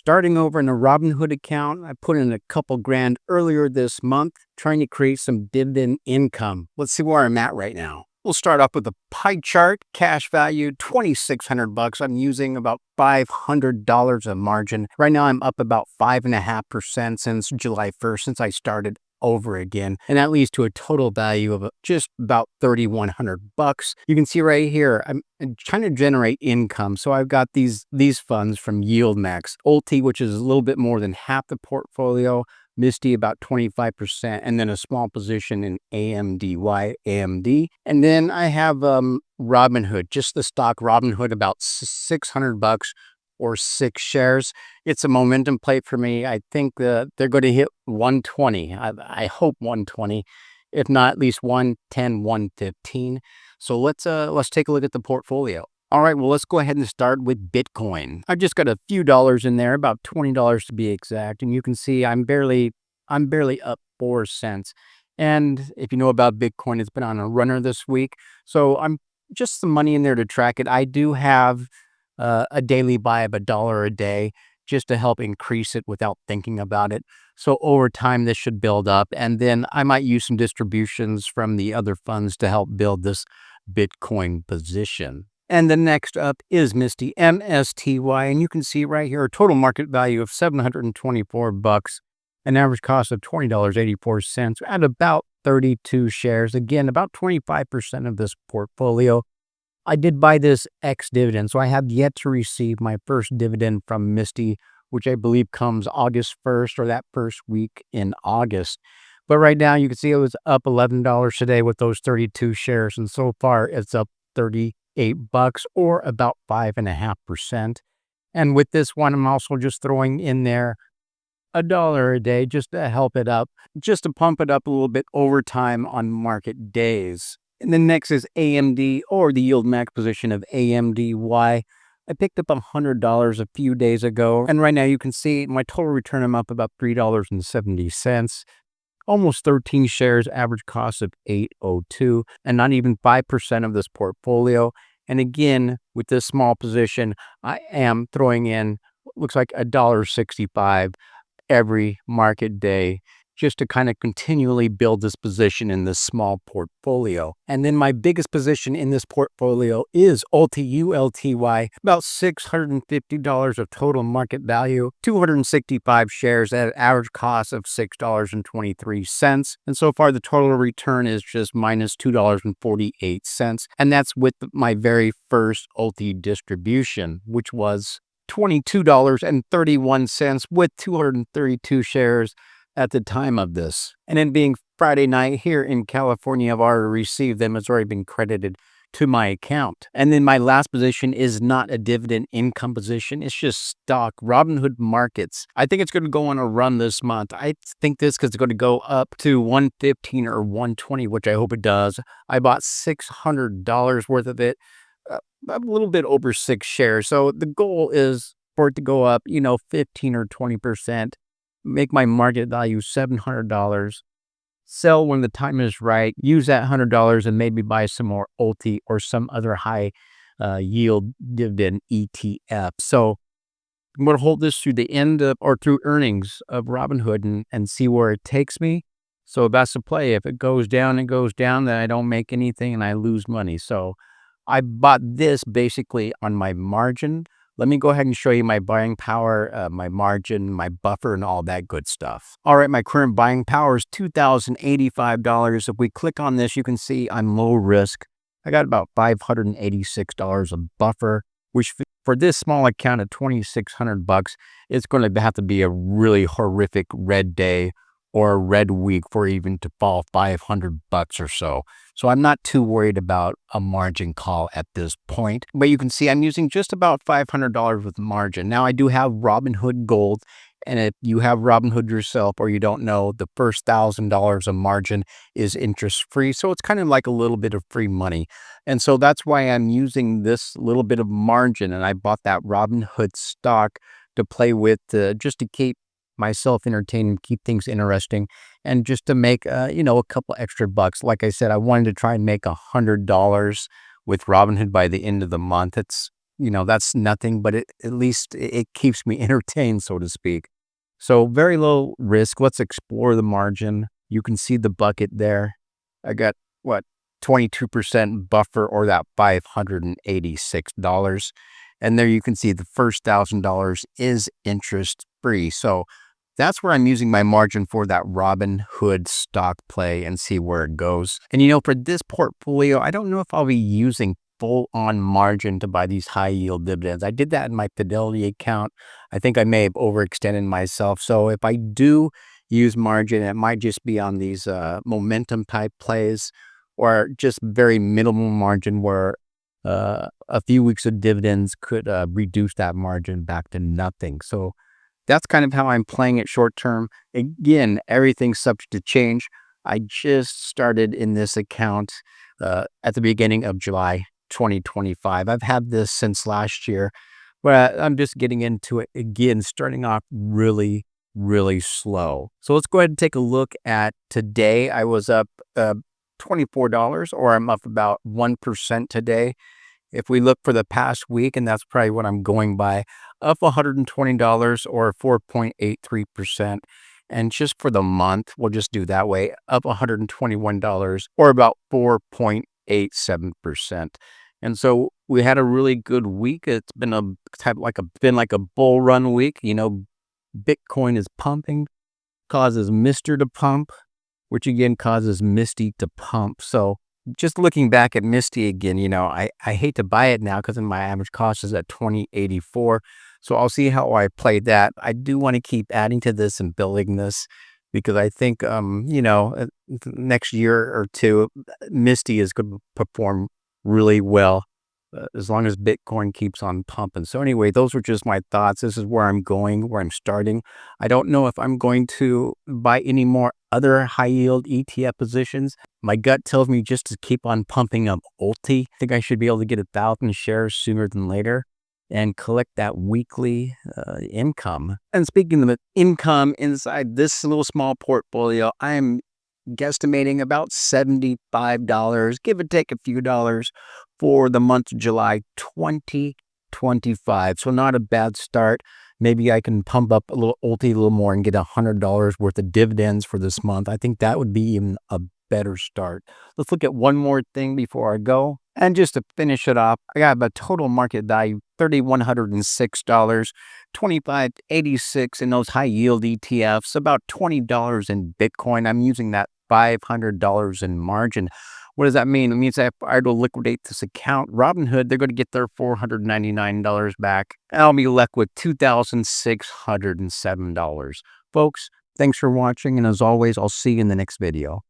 starting over in a Robinhood account. I put in a couple grand earlier this month, trying to create some dividend income. Let's see where I'm at right now. We'll start off with a pie chart. Cash value, $2,600. I'm using about $500 of margin. Right now, I'm up about 5.5% since July 1st, since I started over again, and that leads to a total value of just about $3,100. You can see right here, I'm trying to generate income. So I've got these funds from YieldMax, ULTY, which is a little bit more than half the portfolio, MSTY about 25%, and then a small position in AMD. And then I have Robinhood, just the stock Robinhood, about $600 or 6 shares. It's a momentum play for me. I think they're going to hit 120. I hope 120, if not at least 110, 115. So let's take a look at the portfolio. All right, well, let's go ahead and start with Bitcoin. I've just got a few dollars in there, about $20 to be exact, and you can see I'm barely up 4 cents. And if you know about Bitcoin, it's been on a runner this week, so I'm just some money in there to track it. I do have a daily buy of $1 a day just to help increase it without thinking about it. So over time, this should build up, and then I might use some distributions from the other funds to help build this Bitcoin position. And the next up is MSTY, MSTY, and you can see right here a total market value of $724, an average cost of $20.84 at about 32 shares. Again, about 25% of this portfolio. I did buy this ex-dividend, so I have yet to receive my first dividend from MSTY, which I believe comes August 1st or that first week in August. But right now, you can see it was up $11 today with those 32 shares, and so far it's up $38 or about 5.5%. And with this one, I'm also just throwing in there $1 a day just to help it up, just to pump it up a little bit over time on market days. And then next is AMD, or the YieldMax position of AMDY. I picked up $100 a few days ago, and right now you can see my total return, I'm up about $3.70. Almost 13 shares, average cost of $8.02, and not even 5% of this portfolio. And again, with this small position, I am throwing in, looks like $1.65 every market day, just to kind of continually build this position in this small portfolio. And then my biggest position in this portfolio is ULTY, about $650 of total market value, 265 shares at an average cost of $6.23. And so far, the total return is just minus $2.48. And that's with my very first ULTY distribution, which was $22.31 with 232 shares at the time of this. And then being Friday night here in California, I've already received them. It's already been credited to my account. And then my last position is not a dividend income position. It's just stock, Robinhood Markets. I think it's going to go on a run this month. I think this is going to go up to 115 or 120, which I hope it does. I bought $600 worth of it, a little bit over 6 shares. So the goal is for it to go up, 15 or 20%. Make my market value $700, sell when the time is right, use that $100 and maybe buy some more ULTY or some other high yield dividend ETF. So I'm going to hold this through the end of, or through earnings of Robinhood and see where it takes me. So that's the play. If it goes down, then I don't make anything and I lose money. So I bought this basically on my margin. Let me go ahead and show you my buying power, my margin, my buffer, and all that good stuff. All right, my current buying power is $2,085. If we click on this, you can see I'm low risk. I got about $586 of buffer, which for this small account at $2,600, it's going to have to be a really horrific red day or a red week for even to fall $500 or so. So I'm not too worried about a margin call at this point. But you can see I'm using just about $500 with margin. Now I do have Robinhood Gold. And if you have Robinhood yourself or you don't know, the first $1,000 of margin is interest free. So it's kind of like a little bit of free money. And so that's why I'm using this little bit of margin. And I bought that Robinhood stock to play with, just to keep myself entertained, keep things interesting, and just to make a couple extra bucks. Like I said, I wanted to try and make $100 with Robinhood by the end of the month. It's that's nothing, but at least it keeps me entertained, so to speak. So very low risk. Let's explore the margin. You can see the bucket there. I got what, 22% buffer, or that $586. And there you can see the first $1,000 is interest free. So that's where I'm using my margin for that Robinhood stock play and see where it goes. And for this portfolio, I don't know if I'll be using full on margin to buy these high yield dividends. I did that in my Fidelity account. I think I may have overextended myself. So if I do use margin, it might just be on these momentum type plays, or just very minimal margin where a few weeks of dividends could reduce that margin back to nothing. So that's kind of how I'm playing it short term. Again, everything's subject to change. I just started in this account at the beginning of July 2025. I've had this since last year, but I'm just getting into it again, starting off really, really slow. So let's go ahead and take a look at today. I was up $24, or I'm up about 1% today. If we look for the past week, and that's probably what I'm going by, up $120 or 4.83%. And just for the month, we'll just do that way, up $121 or about 4.87%. And so we had a really good week. It's been like a bull run week. Bitcoin is pumping, causes Mr. to pump, which again causes Misty to pump. So just looking back at Misty again, I hate to buy it now because my average cost is at $20.84. So I'll see how I play that. I do want to keep adding to this and building this, because I think, next year or two, Misty is going to perform really well as long as Bitcoin keeps on pumping. So anyway, those were just my thoughts. This is where I'm going, where I'm starting. I don't know if I'm going to buy any more other high yield ETF positions. My gut tells me just to keep on pumping up ULTY. I think I should be able to get 1,000 shares sooner than later and collect that weekly income. And speaking of income inside this little small portfolio, I am guesstimating about $75, give or take a few dollars, for the month of July 2025. So not a bad start. Maybe I can pump up a little ULTY a little more and get $100 worth of dividends for this month. I think that would be even a better start. Let's look at one more thing before I go. And just to finish it off, I got a total market value $3,106, $25.86 in those high yield ETFs, about $20 in Bitcoin. I'm using that $500 in margin. What does that mean? It means that if I were to liquidate this account, Robinhood, they're going to get their $499 back. I'll be left with $2,607. Folks, thanks for watching. And as always, I'll see you in the next video.